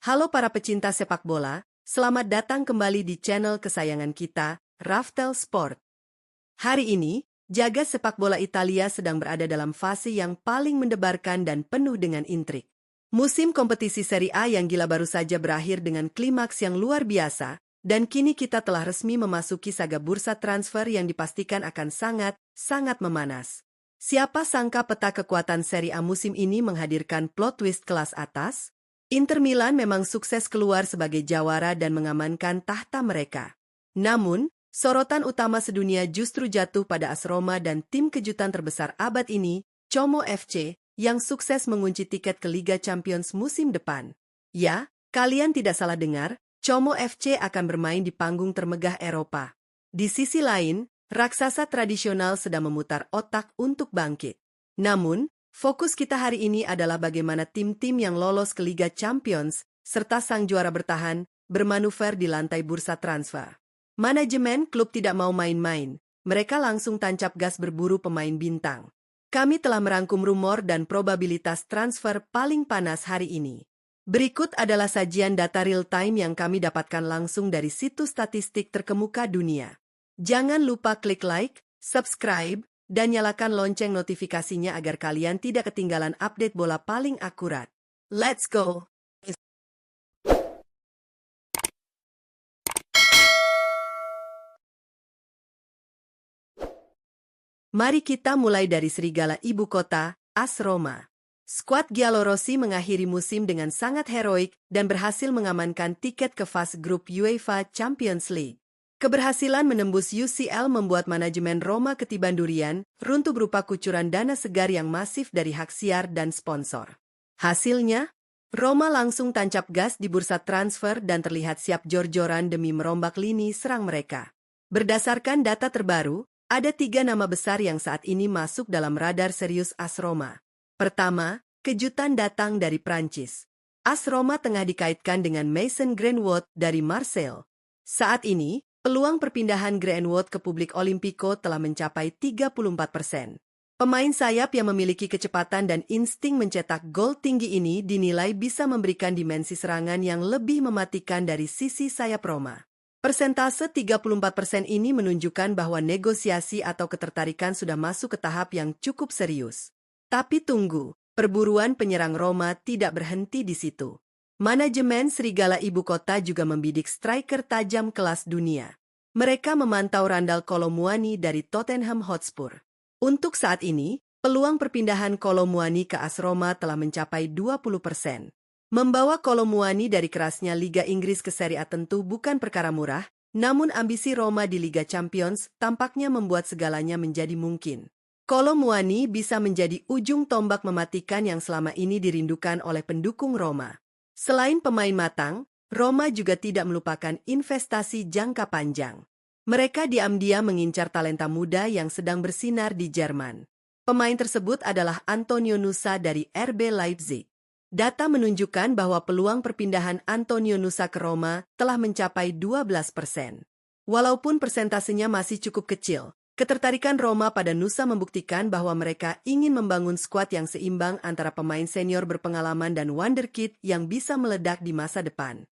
Halo para pecinta sepak bola, selamat datang kembali di channel kesayangan kita, Raftel Sport. Hari ini, jagat sepak bola Italia sedang berada dalam fase yang paling mendebarkan dan penuh dengan intrik. Musim kompetisi Serie A yang gila baru saja berakhir dengan klimaks yang luar biasa, dan kini kita telah resmi memasuki saga bursa transfer yang dipastikan akan sangat memanas. Siapa sangka peta kekuatan Serie A musim ini menghadirkan plot twist kelas atas? Inter Milan memang sukses keluar sebagai jawara dan mengamankan tahta mereka. Namun, sorotan utama sedunia justru jatuh pada AS Roma dan tim kejutan terbesar abad ini, Como FC, yang sukses mengunci tiket ke Liga Champions musim depan. Ya, kalian tidak salah dengar, Como FC akan bermain di panggung termegah Eropa. Di sisi lain, raksasa tradisional sedang memutar otak untuk bangkit. Namun, fokus kita hari ini adalah bagaimana tim-tim yang lolos ke Liga Champions, serta sang juara bertahan, bermanuver di lantai bursa transfer. Manajemen klub tidak mau main-main, mereka langsung tancap gas berburu pemain bintang. Kami telah merangkum rumor dan probabilitas transfer paling panas hari ini. Berikut adalah sajian data real-time yang kami dapatkan langsung dari situs statistik terkemuka dunia. Jangan lupa klik like, subscribe, dan nyalakan lonceng notifikasinya agar kalian tidak ketinggalan update bola paling akurat. Let's go! Mari kita mulai dari serigala ibu kota, AS Roma. Skuad Giallorossi mengakhiri musim dengan sangat heroik dan berhasil mengamankan tiket ke fase grup UEFA Champions League. Keberhasilan menembus UCL membuat manajemen Roma ketiban durian, runtuh berupa kucuran dana segar yang masif dari hak siar dan sponsor. Hasilnya, Roma langsung tancap gas di bursa transfer dan terlihat siap jor-joran demi merombak lini serang mereka. Berdasarkan data terbaru, ada 3 nama besar yang saat ini masuk dalam radar serius AS Roma. Pertama, kejutan datang dari Prancis. AS Roma tengah dikaitkan dengan Mason Greenwood dari Marseille. Saat ini, peluang perpindahan Greenwood ke publik Olimpico telah mencapai 34%. Pemain sayap yang memiliki kecepatan dan insting mencetak gol tinggi ini dinilai bisa memberikan dimensi serangan yang lebih mematikan dari sisi sayap Roma. Persentase 34% ini menunjukkan bahwa negosiasi atau ketertarikan sudah masuk ke tahap yang cukup serius. Tapi tunggu, perburuan penyerang Roma tidak berhenti di situ. Manajemen Serigala Ibu Kota juga membidik striker tajam kelas dunia. Mereka memantau Randal Kolo Muani dari Tottenham Hotspur. Untuk saat ini, peluang perpindahan Kolo Muani ke AS Roma telah mencapai 20%. Membawa Kolo Muani dari kerasnya Liga Inggris ke Serie A tentu bukan perkara murah, namun ambisi Roma di Liga Champions tampaknya membuat segalanya menjadi mungkin. Kolo Muani bisa menjadi ujung tombak mematikan yang selama ini dirindukan oleh pendukung Roma. Selain pemain matang, Roma juga tidak melupakan investasi jangka panjang. Mereka diam-diam mengincar talenta muda yang sedang bersinar di Jerman. Pemain tersebut adalah Antonio Nusa dari RB Leipzig. Data menunjukkan bahwa peluang perpindahan Antonio Nusa ke Roma telah mencapai 12%. Walaupun persentasenya masih cukup kecil, ketertarikan Roma pada Nusa membuktikan bahwa mereka ingin membangun skuad yang seimbang antara pemain senior berpengalaman dan wonderkid yang bisa meledak di masa depan.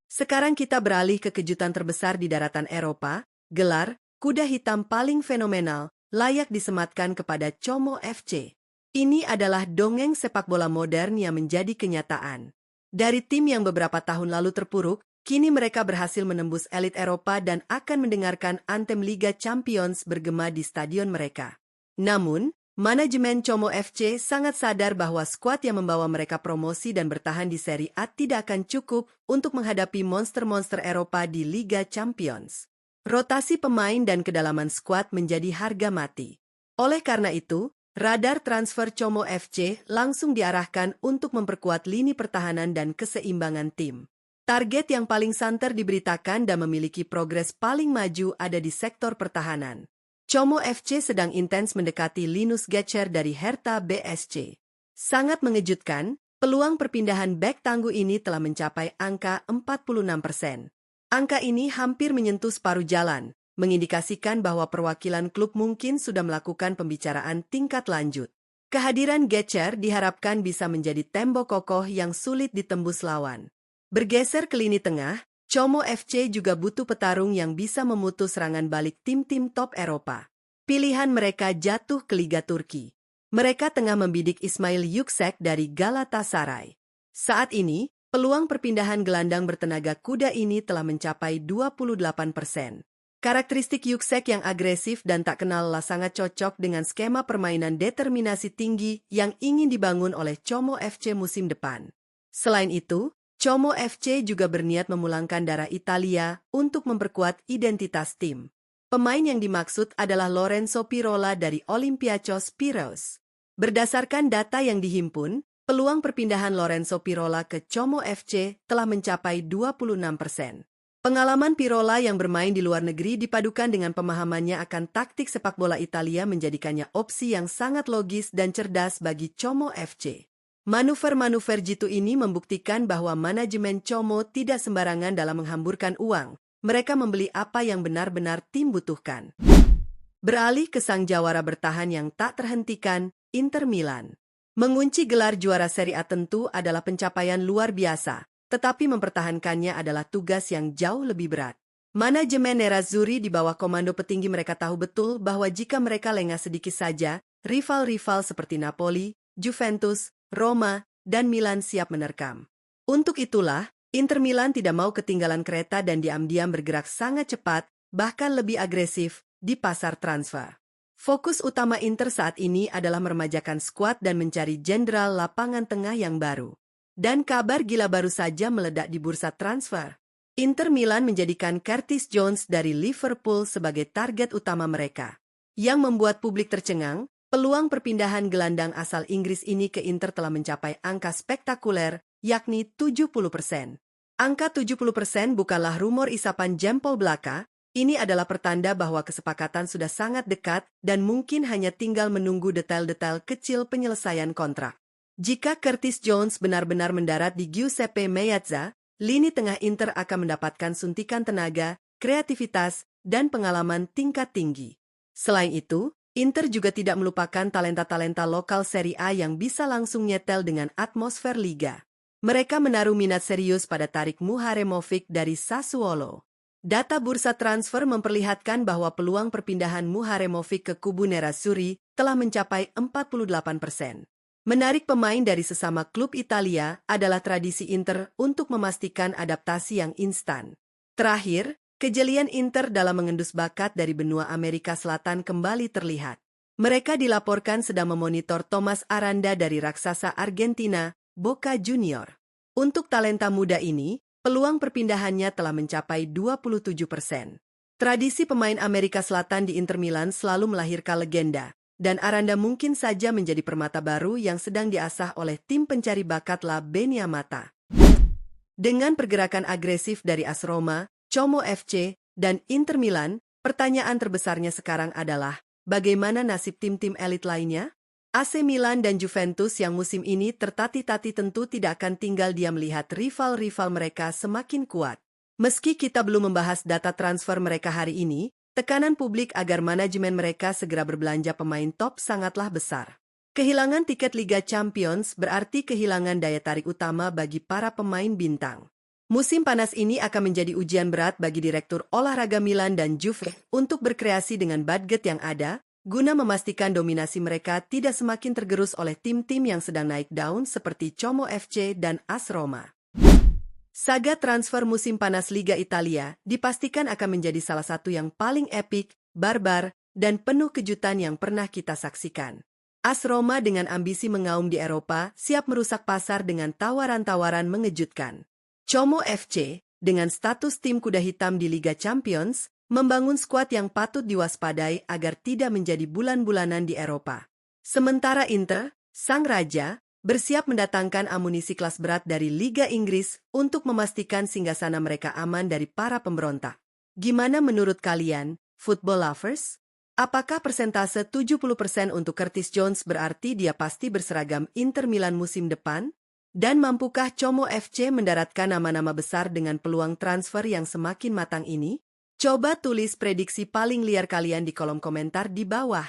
Sekarang kita beralih ke kejutan terbesar di daratan Eropa, gelar kuda hitam paling fenomenal, layak disematkan kepada Como FC. Ini adalah dongeng sepak bola modern yang menjadi kenyataan. Dari tim yang beberapa tahun lalu terpuruk, kini mereka berhasil menembus elit Eropa dan akan mendengarkan antem Liga Champions bergema di stadion mereka. Namun, manajemen Como FC sangat sadar bahwa skuad yang membawa mereka promosi dan bertahan di Serie A tidak akan cukup untuk menghadapi monster-monster Eropa di Liga Champions. Rotasi pemain dan kedalaman skuad menjadi harga mati. Oleh karena itu, radar transfer Como FC langsung diarahkan untuk memperkuat lini pertahanan dan keseimbangan tim. Target yang paling santer diberitakan dan memiliki progres paling maju ada di sektor pertahanan. Como FC sedang intens mendekati Linus Getscher dari Hertha BSC. Sangat mengejutkan, peluang perpindahan bek tangguh ini telah mencapai angka 46%. Angka ini hampir menyentuh separuh jalan, mengindikasikan bahwa perwakilan klub mungkin sudah melakukan pembicaraan tingkat lanjut. Kehadiran Getscher diharapkan bisa menjadi tembok kokoh yang sulit ditembus lawan. Bergeser ke lini tengah, Como FC juga butuh petarung yang bisa memutus serangan balik tim-tim top Eropa. Pilihan mereka jatuh ke Liga Turki. Mereka tengah membidik Ismail Yüksek dari Galatasaray. Saat ini, peluang perpindahan gelandang bertenaga kuda ini telah mencapai 28%. Karakteristik Yüksek yang agresif dan tak kenal lelah sangat cocok dengan skema permainan determinasi tinggi yang ingin dibangun oleh Como FC musim depan. Selain itu, Como FC juga berniat memulangkan darah Italia untuk memperkuat identitas tim. Pemain yang dimaksud adalah Lorenzo Pirola dari Olympiacos Piraeus. Berdasarkan data yang dihimpun, peluang perpindahan Lorenzo Pirola ke Como FC telah mencapai 26%. Pengalaman Pirola yang bermain di luar negeri dipadukan dengan pemahamannya akan taktik sepak bola Italia menjadikannya opsi yang sangat logis dan cerdas bagi Como FC. Manuver-manuver jitu ini membuktikan bahwa manajemen Como tidak sembarangan dalam menghamburkan uang. Mereka membeli apa yang benar-benar tim butuhkan. Beralih ke sang jawara bertahan yang tak terhentikan, Inter Milan. Mengunci gelar juara Serie A tentu adalah pencapaian luar biasa, tetapi mempertahankannya adalah tugas yang jauh lebih berat. Manajemen Nerazzurri di bawah komando petinggi mereka tahu betul bahwa jika mereka lengah sedikit saja, rival-rival seperti Napoli, Juventus, Roma, dan Milan siap menerkam. Untuk itulah, Inter Milan tidak mau ketinggalan kereta dan diam-diam bergerak sangat cepat, bahkan lebih agresif, di pasar transfer. Fokus utama Inter saat ini adalah meremajakan skuad dan mencari jenderal lapangan tengah yang baru. Dan kabar gila baru saja meledak di bursa transfer. Inter Milan menjadikan Curtis Jones dari Liverpool sebagai target utama mereka. Yang membuat publik tercengang, peluang perpindahan gelandang asal Inggris ini ke Inter telah mencapai angka spektakuler, yakni 70%. Angka 70% bukanlah rumor isapan jempol belaka, ini adalah pertanda bahwa kesepakatan sudah sangat dekat dan mungkin hanya tinggal menunggu detail-detail kecil penyelesaian kontrak. Jika Curtis Jones benar-benar mendarat di Giuseppe Meazza, lini tengah Inter akan mendapatkan suntikan tenaga, kreativitas, dan pengalaman tingkat tinggi. Selain itu, Inter juga tidak melupakan talenta-talenta lokal Serie A yang bisa langsung nyetel dengan atmosfer liga. Mereka menaruh minat serius pada Tarik Muharemovic dari Sassuolo. Data bursa transfer memperlihatkan bahwa peluang perpindahan Muharemovic ke kubu Nerazzurri telah mencapai 48%. Menarik pemain dari sesama klub Italia adalah tradisi Inter untuk memastikan adaptasi yang instan. Terakhir, kejelian Inter dalam mengendus bakat dari benua Amerika Selatan kembali terlihat. Mereka dilaporkan sedang memonitor Thomas Aranda dari raksasa Argentina, Boca Junior. Untuk talenta muda ini, peluang perpindahannya telah mencapai 27%. Tradisi pemain Amerika Selatan di Inter Milan selalu melahirkan legenda, dan Aranda mungkin saja menjadi permata baru yang sedang diasah oleh tim pencari bakat La Beniamata. Dengan pergerakan agresif dari AS Roma, Como FC, dan Inter Milan, pertanyaan terbesarnya sekarang adalah, bagaimana nasib tim-tim elit lainnya? AC Milan dan Juventus yang musim ini tertatih-tatih tentu tidak akan tinggal diam melihat rival-rival mereka semakin kuat. Meski kita belum membahas data transfer mereka hari ini, tekanan publik agar manajemen mereka segera berbelanja pemain top sangatlah besar. Kehilangan tiket Liga Champions berarti kehilangan daya tarik utama bagi para pemain bintang. Musim panas ini akan menjadi ujian berat bagi Direktur Olahraga Milan dan Juve untuk berkreasi dengan budget yang ada, guna memastikan dominasi mereka tidak semakin tergerus oleh tim-tim yang sedang naik daun seperti Como FC dan AS Roma. Saga transfer musim panas Liga Italia dipastikan akan menjadi salah satu yang paling epik, barbar, dan penuh kejutan yang pernah kita saksikan. AS Roma dengan ambisi mengaum di Eropa siap merusak pasar dengan tawaran-tawaran mengejutkan. Como FC, dengan status tim kuda hitam di Liga Champions, membangun skuad yang patut diwaspadai agar tidak menjadi bulan-bulanan di Eropa. Sementara Inter, sang raja, bersiap mendatangkan amunisi kelas berat dari Liga Inggris untuk memastikan singgasana mereka aman dari para pemberontak. Gimana menurut kalian, football lovers? Apakah persentase 70% untuk Curtis Jones berarti dia pasti berseragam Inter Milan musim depan? Dan mampukah Como FC mendaratkan nama-nama besar dengan peluang transfer yang semakin matang ini? Coba tulis prediksi paling liar kalian di kolom komentar di bawah.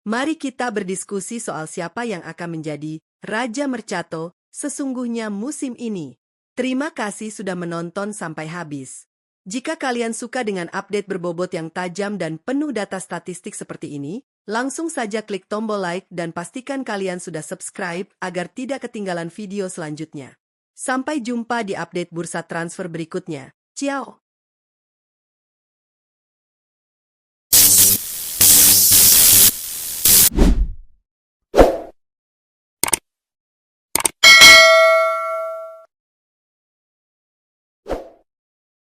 Mari kita berdiskusi soal siapa yang akan menjadi Raja Mercato sesungguhnya musim ini. Terima kasih sudah menonton sampai habis. Jika kalian suka dengan update berbobot yang tajam dan penuh data statistik seperti ini, langsung saja klik tombol like dan pastikan kalian sudah subscribe agar tidak ketinggalan video selanjutnya. Sampai jumpa di update bursa transfer berikutnya. Ciao!